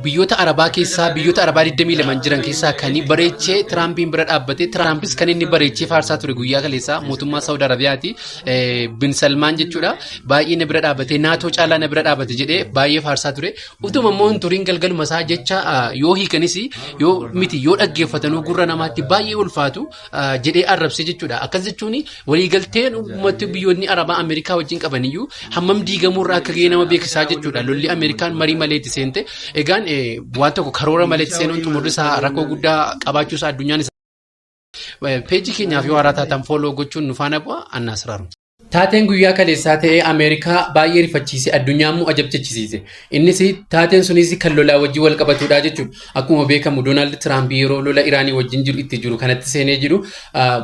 biyyoota Arabaa keessaa biyyoota Arabaa 22 jiran keessaa kan bareechee Tiraampiin bira dhaabbate Tiraampis kan inni bareechee faarsaa ture guyyaa kaleessaa mootummaa Saawud Arabiyaati bin Salmaan jechuudha baay'ee na bira dhaabbate naatoo caalaa na bira dhaabbate jedhee baay'ee faarsaa ture utuma immoo turiin galgaluma isaa jecha yoo hiikanis yoo miti yoo dhaggeeffatanuu gurra namaatti baay'ee ulfaatu jedhee arrabse jechuudha akkas jechuun waliigalteen uummata biyyoonni Arabaa Ameerikaa wajjin qabaniyyuu hammam diigamuurraa akka ga'e nama beeksisaa jechuudha lolli Ameerikaan marii maleetti seente egaan waan tokko karoora maleetti seenuun xumurri isaa rakkoo guddaa qabaachuu isaa addunyaan peejii keenyaaf yoo haaraa taatan fooloo gochuun nu faana bu'a annaasiraaru. Taateen guyyaa kaleessaa ta'ee Ameerikaa baay'ee rifachiise addunyaa immoo ajabchiisiise. Innis taateen sunis kan lolaa wajjin wal qabatudha jechuudha. Akkuma beekamu Doonaald Tiraamp yeroo lola Iraanii wajjin jiru itti jiru kanatti seenee jiru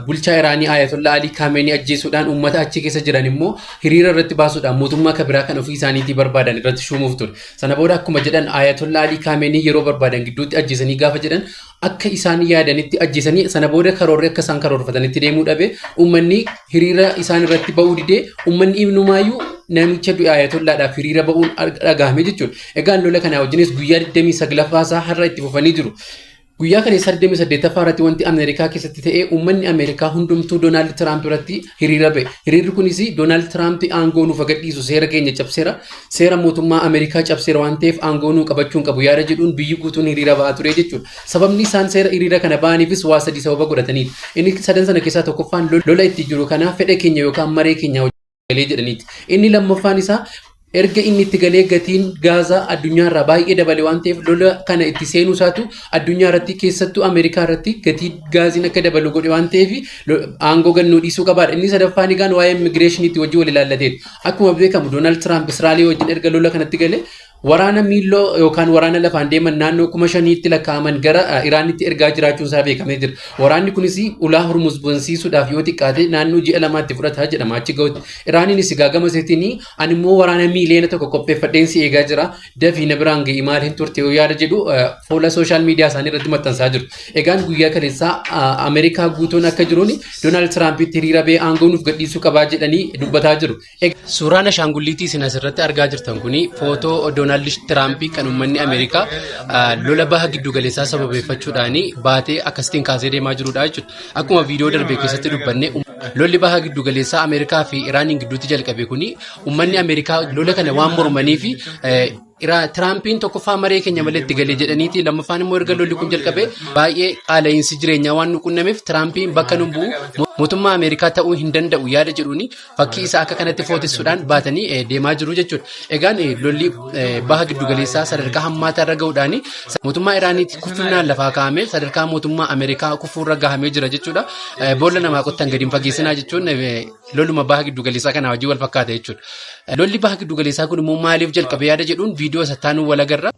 bulchaa Iraanii Ayatollah Ali Khamenei ajjeesuudhaan uummata achi keessa jiran immoo hiriira irratti baasuudhaan mootummaa kabiraa kan ofii isaaniitii barbaadan irratti shuumuuf ture. Sana booda akkuma jedhan Ayatollah Ali Khamenei yeroo barbaadan gidduutti ajjeesanii gaafa jedhan akka isaan yaadanitti ajjeesanii sana booda karoorri akka isaan karoorfatanitti deemuu dhabe uummanni hiriira isaan irratti ba'uu didee uummanni ibnumaayyuu namicha du'e Ayatollaadhaaf hiriira ba'uun dhagahame jechuudha. Egaan lola kana wajjinis guyyaa 29ffaasaa har'a itti fufanii jiru. Guyyaa kana 38ffaa irratti wanti Ameerikaa keessatti ta'ee uummanni Ameerikaa hundumtuu Doonaald Tiraamp irratti hiriira ba'e. Hiriirri kunis Doonaald Tiraamp aangoo nuuf agadhiisu seera keenya cabseera seera mootummaa Ameerikaa cabseera waan ta'eef aangoo nuu qabachuun qabu yaada jedhuun biyyi guutuun hiriira ba'aa ture jechuudha. Sababni isaan seera hiriira kana ba'aniifis waa sadii sababa godhataniiti. Inni sadan sana keessaa tokkoffaan lola itti jiru kana fedha keenya yookaan maree keenya galee jedhaniiti. Inni lammaffaan isaa erga inni itti galee gatiin gaazaa addunyaarraa baay'ee dabale waan ta'eef lola kana itti seenuu isaatu addunyaa irratti keessattuu Ameerikaa irratti gatii gaaziin akka dabalu godhe waan ta'eef aangoo gannuu dhiisuu qabaadha. Inni sadaffaan egaan waa'ee immigireeshiniitti wajjin wal ilaallateeti. Akkuma beekamu Doonaald Tiraamp Israa'eel wajjin erga lola kanatti galee waraana miiloo yookaan waraana lafaan deeman naannoo 5,000tti lakkaa'aman gara Iraanitti ergaa jiraachuun isaa beekamee jira. Waraanni kunis ulaa Hormuz bansiisuudhaaf yoo xiqqaate naannoo ji'a lamaatti fudhata jedhama achi ga'utti. Iraaniinis gaagama seetiin ani immoo waraana miiliyoona tokko qopheeffadheen si eegaa jira. Dafii na biraan ga'ii maal hin turte yoo yaada jedhu fuula sooshaal miidiyaa isaanii irratti maxxansaa jiru. Egaan guyyaa kaleessaa Ameerikaa guutuun akka jiruun Doonaald Tiraampitti hiriira ba'ee aangoo nuuf gadhiisuu qabaa jedhanii dubbataa jiru. Suuraan ashaangulliitii isin asirratti argaa jirtan kuni footoo Doonaald Tiraamp kan uummanni Ameerikaa lola baha giddu galeessaa sababeeffachuudhaan baatee akkasitiin kaasee deemaa jirudha jechuudha. Akkuma viidiyoo darbee keessatti dubbanne lolli baha giddu galeessaa Ameerikaa fi Iraaniin gidduutti jalqabe kuni uummanni Ameerikaa lola kana waan mormanii fi Tiraampiin tokkoffaa maree keenya malee itti galee jedhaniiti lammaffaan immoo erga lolli kun jalqabe baay'ee qaala'insi jireenyaa waan nu qunnameef Tiraampiin bakka nu bu'u mootummaa Ameerikaa ta'uu hin danda'u yaada jedhuuni fakkii isaa akka kanatti footessuudhaan baatanii deemaa jiru jechuudha. Egaan lolli baha giddu galeessaa sadarkaa hammaataa irra ga'uudhaan mootummaa Iraaniitti kuffinaan lafaa kaa'ame sadarkaa mootummaa Ameerikaa kufuurra gahamee jira jechuudha. Boolla namaa qottan gadi hin fageessinaa jechuun loluma baha giddu galeessaa kana wajjin wal fakkaata jechuudha. Lolli baha giddu galeessaa kun immoo maaliif jalqabe yaada jedhuun viidiyoo sattaanuu wal agarra.